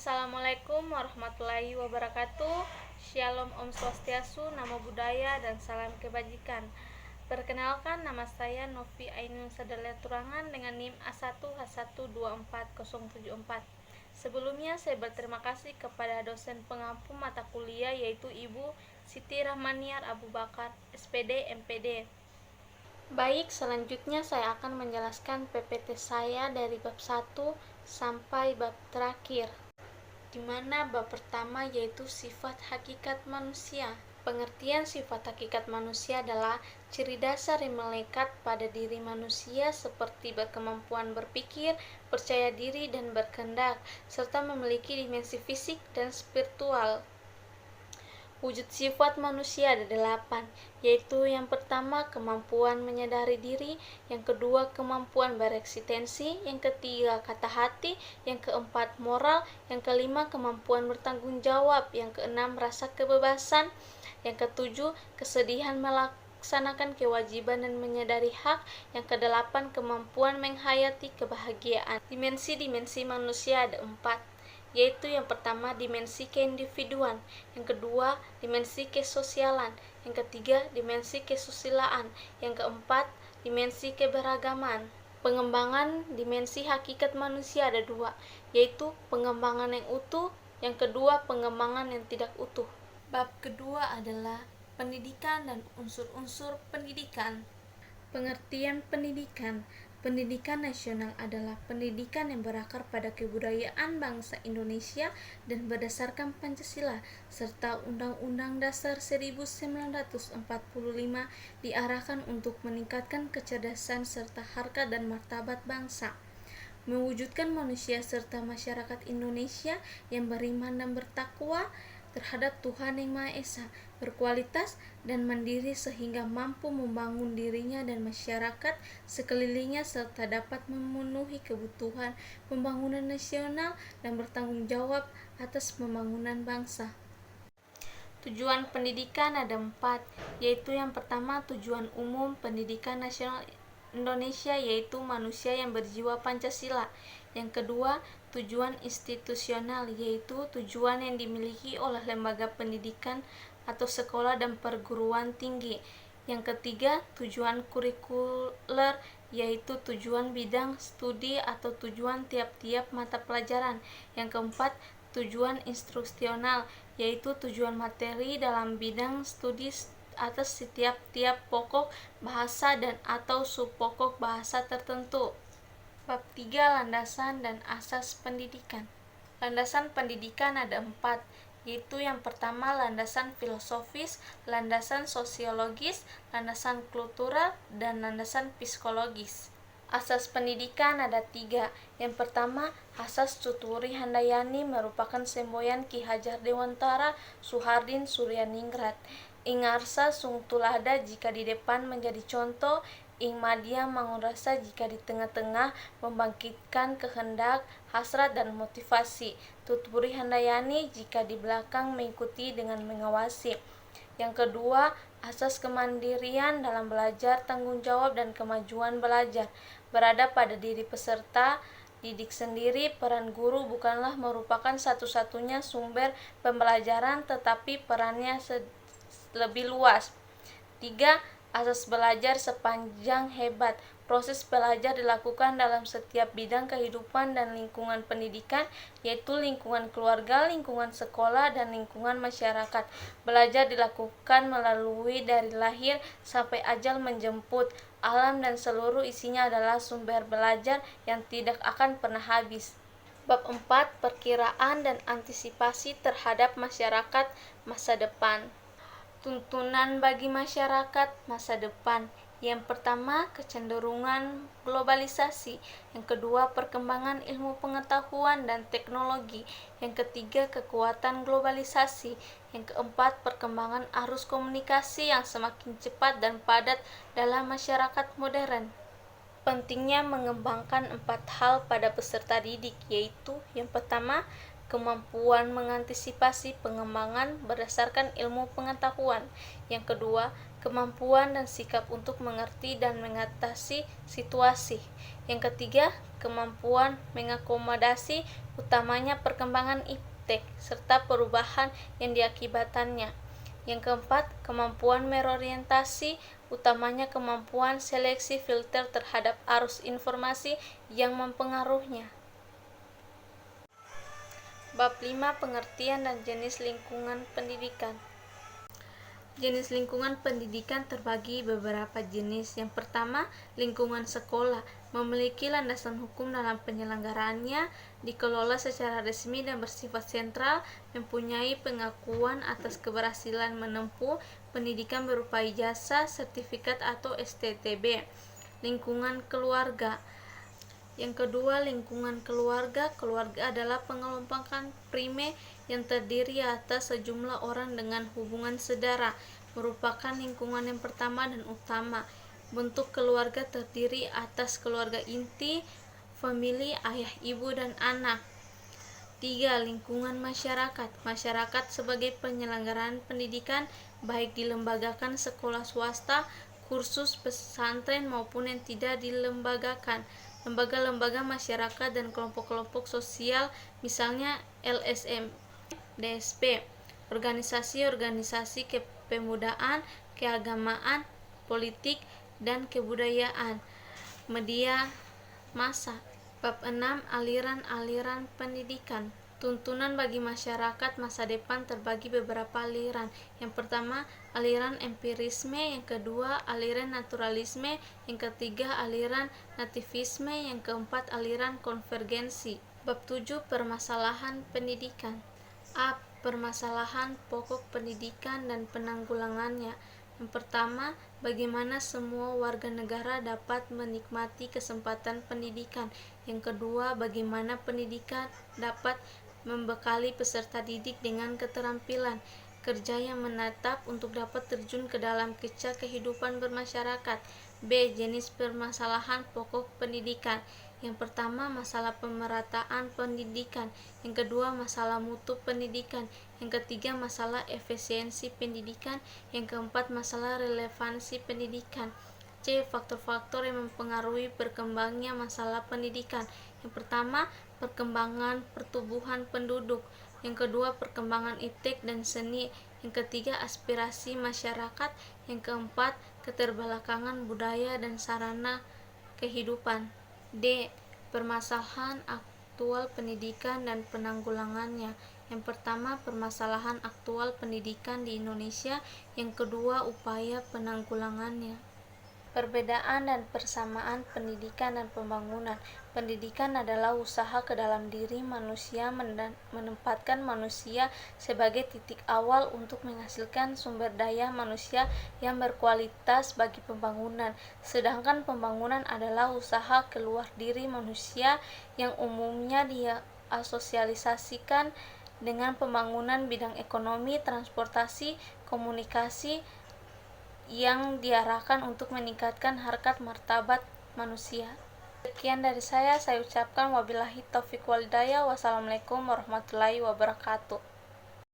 Assalamualaikum warahmatullahi wabarakatuh. Shalom Om Swastiastu, Namo Buddhaya, dan salam kebajikan. Perkenalkan, nama saya Novi Ainun Sadalia Turangan dengan NIM A1H124074. Sebelumnya saya berterima kasih kepada dosen pengampu mata kuliah yaitu Ibu Siti Rahmaniar Abu Bakar, SPD, MPD. Baik, selanjutnya saya akan menjelaskan PPT saya dari bab 1 sampai bab terakhir, di mana bab pertama yaitu sifat hakikat manusia. Pengertian sifat hakikat manusia adalah ciri dasar yang melekat pada diri manusia seperti berkemampuan berpikir, percaya diri, dan berkehendak, serta memiliki dimensi fisik dan spiritual. Wujud sifat manusia ada 8, yaitu yang pertama kemampuan menyadari diri, yang kedua kemampuan bereksistensi, yang ketiga kata hati, yang keempat moral, yang kelima kemampuan bertanggung jawab, yang keenam rasa kebebasan, yang ketujuh kesedihan melaksanakan kewajiban dan menyadari hak, yang kedelapan kemampuan menghayati kebahagiaan. Dimensi-dimensi manusia ada 4, yaitu yang pertama dimensi keindividuan, yang kedua dimensi kesosialan, yang ketiga dimensi kesusilaan, yang keempat dimensi keberagaman. Pengembangan dimensi hakikat manusia ada 2, yaitu pengembangan yang utuh, yang kedua pengembangan yang tidak utuh. Bab kedua adalah pendidikan dan unsur-unsur pendidikan. Pengertian pendidikan. Pendidikan nasional adalah pendidikan yang berakar pada kebudayaan bangsa Indonesia dan berdasarkan Pancasila serta Undang-Undang Dasar 1945 diarahkan untuk meningkatkan kecerdasan serta harkat dan martabat bangsa, mewujudkan manusia serta masyarakat Indonesia yang beriman dan bertakwa terhadap Tuhan Yang Maha Esa, berkualitas dan mandiri sehingga mampu membangun dirinya dan masyarakat sekelilingnya serta dapat memenuhi kebutuhan pembangunan nasional dan bertanggung jawab atas pembangunan bangsa. Tujuan pendidikan ada 4, yaitu yang pertama tujuan umum pendidikan nasional Indonesia yaitu manusia yang berjiwa Pancasila. Yang kedua, tujuan institusional yaitu tujuan yang dimiliki oleh lembaga pendidikan atau sekolah dan perguruan tinggi. Yang ketiga, tujuan kurikuler yaitu tujuan bidang studi atau tujuan tiap-tiap mata pelajaran. Yang keempat, tujuan instruksional yaitu tujuan materi dalam bidang studi atas setiap pokok bahasa dan atau subpokok bahasa tertentu. Bab 3, landasan dan asas pendidikan. Landasan pendidikan ada 4, yaitu yang pertama landasan filosofis, landasan sosiologis, landasan kultural, dan landasan psikologis. Asas pendidikan ada 3. Yang pertama, asas Tuturi Handayani merupakan semboyan Ki Hajar Dewantara Suhardin Suryaningrat. Ing ngarsa sung tulada jika di depan menjadi contoh, ing madya mangun rasa jika di tengah-tengah membangkitkan kehendak, hasrat, dan motivasi. Tuturi Handayani jika di belakang mengikuti dengan mengawasi. Yang kedua, asas kemandirian dalam belajar, tanggung jawab, dan kemajuan belajar berada pada diri peserta didik sendiri. Peran guru bukanlah merupakan satu-satunya sumber pembelajaran, tetapi perannya lebih luas. 3. Asas belajar sepanjang hebat. Proses belajar dilakukan dalam setiap bidang kehidupan dan lingkungan pendidikan, yaitu lingkungan keluarga, lingkungan sekolah, dan lingkungan masyarakat. Belajar dilakukan melalui dari lahir sampai ajal menjemput. Alam dan seluruh isinya adalah sumber belajar yang tidak akan pernah habis. Bab 4, perkiraan dan antisipasi terhadap masyarakat masa depan. Tuntunan bagi masyarakat masa depan. Yang pertama, kecenderungan globalisasi. Yang kedua, perkembangan ilmu pengetahuan dan teknologi. Yang ketiga, kekuatan globalisasi. Yang keempat, perkembangan arus komunikasi yang semakin cepat dan padat dalam masyarakat modern. Pentingnya mengembangkan 4 hal pada peserta didik, yaitu yang pertama, kemampuan mengantisipasi pengembangan berdasarkan ilmu pengetahuan. Yang kedua, kemampuan dan sikap untuk mengerti dan mengatasi situasi. Yang ketiga, kemampuan mengakomodasi, utamanya perkembangan iptek serta perubahan yang diakibatannya. Yang keempat, kemampuan berorientasi, utamanya kemampuan seleksi filter terhadap arus informasi yang mempengaruhinya. Bab 5, pengertian dan jenis lingkungan pendidikan. Jenis lingkungan pendidikan terbagi beberapa jenis. Yang pertama, lingkungan sekolah memiliki landasan hukum dalam penyelenggaraannya, dikelola secara resmi dan bersifat sentral, mempunyai pengakuan atas keberhasilan menempuh pendidikan berupa ijazah, sertifikat atau STTB. Lingkungan keluarga. Yang kedua, lingkungan keluarga. Keluarga adalah pengelompokan prime yang terdiri atas sejumlah orang dengan hubungan saudara, merupakan lingkungan yang pertama dan utama. Bentuk keluarga terdiri atas keluarga inti, famili, ayah, ibu, dan anak. 3. Lingkungan masyarakat. Masyarakat sebagai penyelenggaraan pendidikan, baik dilembagakan sekolah swasta, kursus pesantren maupun yang tidak dilembagakan. Lembaga-lembaga masyarakat dan kelompok-kelompok sosial, misalnya LSM, DSP, organisasi-organisasi kepemudaan, keagamaan, politik, dan kebudayaan, media massa. Bab 6, aliran-aliran pendidikan. Tuntunan bagi masyarakat masa depan terbagi beberapa aliran. Yang pertama, aliran empirisme. Yang kedua, aliran naturalisme. Yang ketiga, aliran nativisme. Yang keempat, aliran konvergensi. Bab 7, permasalahan pendidikan. A. Permasalahan pokok pendidikan dan penanggulangannya. Yang pertama, bagaimana semua warga negara dapat menikmati kesempatan pendidikan. Yang kedua, bagaimana pendidikan dapat membekali peserta didik dengan keterampilan kerja yang menetap untuk dapat terjun ke dalam kaca kehidupan bermasyarakat. B. Jenis permasalahan pokok pendidikan. Yang pertama, masalah pemerataan pendidikan. Yang kedua, masalah mutu pendidikan. Yang ketiga, masalah efisiensi pendidikan. Yang keempat, masalah relevansi pendidikan. C. Faktor-faktor yang mempengaruhi berkembangnya masalah pendidikan. Yang pertama, perkembangan pertumbuhan penduduk. Yang kedua, perkembangan iptek dan seni. Yang ketiga, aspirasi masyarakat. Yang keempat, keterbelakangan budaya dan sarana kehidupan. D. Permasalahan aktual pendidikan dan penanggulangannya. Yang pertama, permasalahan aktual pendidikan di Indonesia. Yang kedua, upaya penanggulangannya. Perbedaan dan persamaan pendidikan dan pembangunan. Pendidikan adalah usaha ke dalam diri manusia menempatkan manusia sebagai titik awal untuk menghasilkan sumber daya manusia yang berkualitas bagi pembangunan. Sedangkan pembangunan adalah usaha keluar diri manusia yang umumnya diasosialisasikan dengan pembangunan bidang ekonomi, transportasi, komunikasi, yang diarahkan untuk meningkatkan harkat martabat manusia. Sekian dari saya ucapkan wabillahi taufiq wal hidayah. Wassalamualaikum warahmatullahi wabarakatuh.